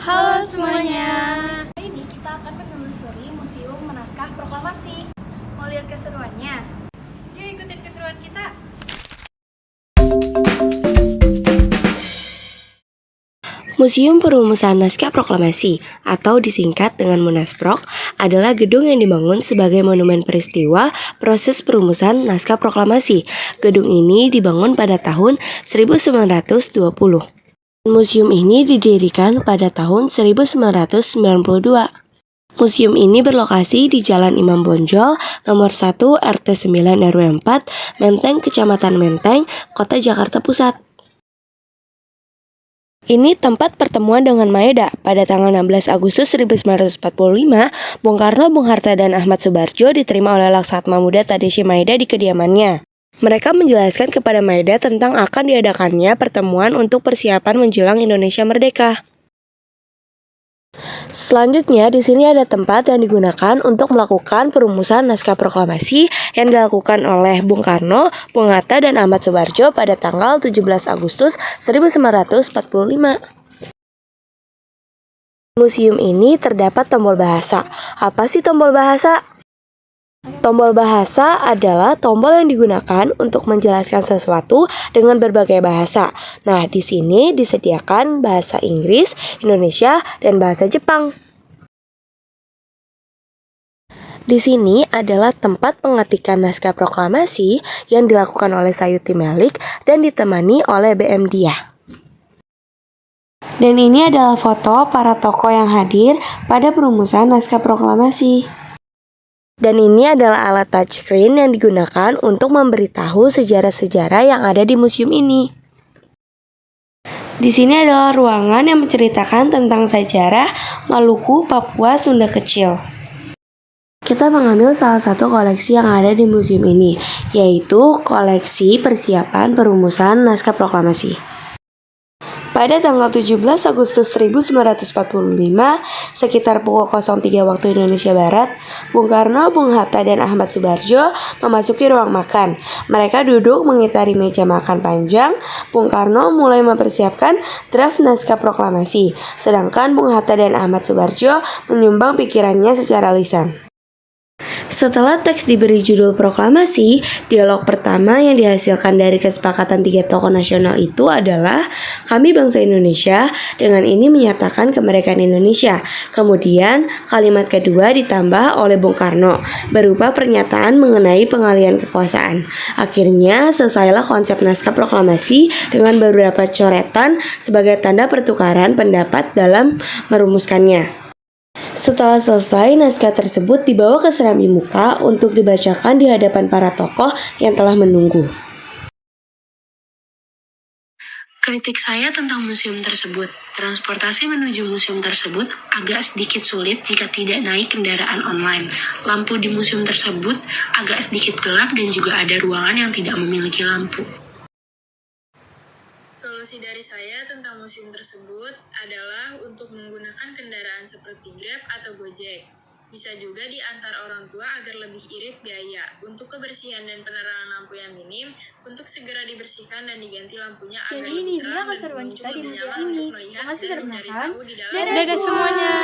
Halo semuanya. Hari ini kita akan menelusuri Museum Naskah Proklamasi. Mau lihat keseruannya? Yuk ikutin keseruan kita. Museum Perumusan Naskah Proklamasi atau disingkat dengan Munasprok adalah gedung yang dibangun sebagai monumen peristiwa proses perumusan naskah proklamasi. Gedung ini dibangun pada tahun 1920. Museum ini didirikan pada tahun 1992. Museum ini berlokasi di Jalan Imam Bonjol, nomor 1 RT 9 RW 4, Menteng, Kecamatan Menteng, Kota Jakarta Pusat. Ini tempat pertemuan dengan Maeda. Pada tanggal 16 Agustus 1945, Bung Karno, Bung Hatta, dan Ahmad Subarjo diterima oleh Laksatma Muda Tadashi Maeda di kediamannya. Mereka menjelaskan kepada Maeda tentang akan diadakannya pertemuan untuk persiapan menjelang Indonesia merdeka. Selanjutnya, di sini ada tempat yang digunakan untuk melakukan perumusan naskah proklamasi yang dilakukan oleh Bung Karno, Bung Hatta, dan Ahmad Subarjo pada tanggal 17 Agustus 1945. Museum ini terdapat tombol bahasa. Apa sih tombol bahasa? Tombol bahasa adalah tombol yang digunakan untuk menjelaskan sesuatu dengan berbagai bahasa. Nah, di sini disediakan bahasa Inggris, Indonesia, dan bahasa Jepang. Di sini adalah tempat pengetikan naskah proklamasi yang dilakukan oleh Sayuti Melik dan ditemani oleh BM Diah. Dan ini adalah foto para tokoh yang hadir pada perumusan naskah proklamasi. Dan ini adalah alat touchscreen yang digunakan untuk memberitahu sejarah-sejarah yang ada di museum ini. Di sini adalah ruangan yang menceritakan tentang sejarah Maluku, Papua, Sunda kecil. Kita mengambil salah satu koleksi yang ada di museum ini, yaitu koleksi persiapan perumusan naskah proklamasi. Pada tanggal 17 Agustus 1945, sekitar pukul 03 waktu Indonesia Barat, Bung Karno, Bung Hatta, dan Ahmad Subarjo memasuki ruang makan. Mereka duduk mengitari meja makan panjang. Bung Karno mulai mempersiapkan draft naskah proklamasi, sedangkan Bung Hatta dan Ahmad Subarjo menyumbang pikirannya secara lisan. Setelah teks diberi judul proklamasi, dialog pertama yang dihasilkan dari kesepakatan tiga tokoh nasional itu adalah "Kami bangsa Indonesia dengan ini menyatakan kemerdekaan Indonesia." Kemudian kalimat kedua ditambah oleh Bung Karno berupa pernyataan mengenai pengalihan kekuasaan. Akhirnya selesailah konsep naskah proklamasi dengan beberapa coretan sebagai tanda pertukaran pendapat dalam merumuskannya. Setelah selesai, naskah tersebut dibawa ke serambi muka untuk dibacakan di hadapan para tokoh yang telah menunggu. Kritik saya tentang museum tersebut. Transportasi menuju museum tersebut agak sedikit sulit jika tidak naik kendaraan online. Lampu di museum tersebut agak sedikit gelap dan juga ada ruangan yang tidak memiliki lampu. Solusi dari saya tentang museum tersebut adalah untuk menggunakan kendaraan seperti Grab atau Gojek. Bisa juga diantar orang tua agar lebih irit biaya. Untuk kebersihan dan penerangan lampu yang minim, untuk segera dibersihkan dan diganti lampunya agar Jadi ini lebih dia terang dan keseruan kita pengunjung di lebih museum nyaman ini. untuk melihat Makasih dan sudah mencari menonton. tahu di dalam Dadah Dadah semuanya.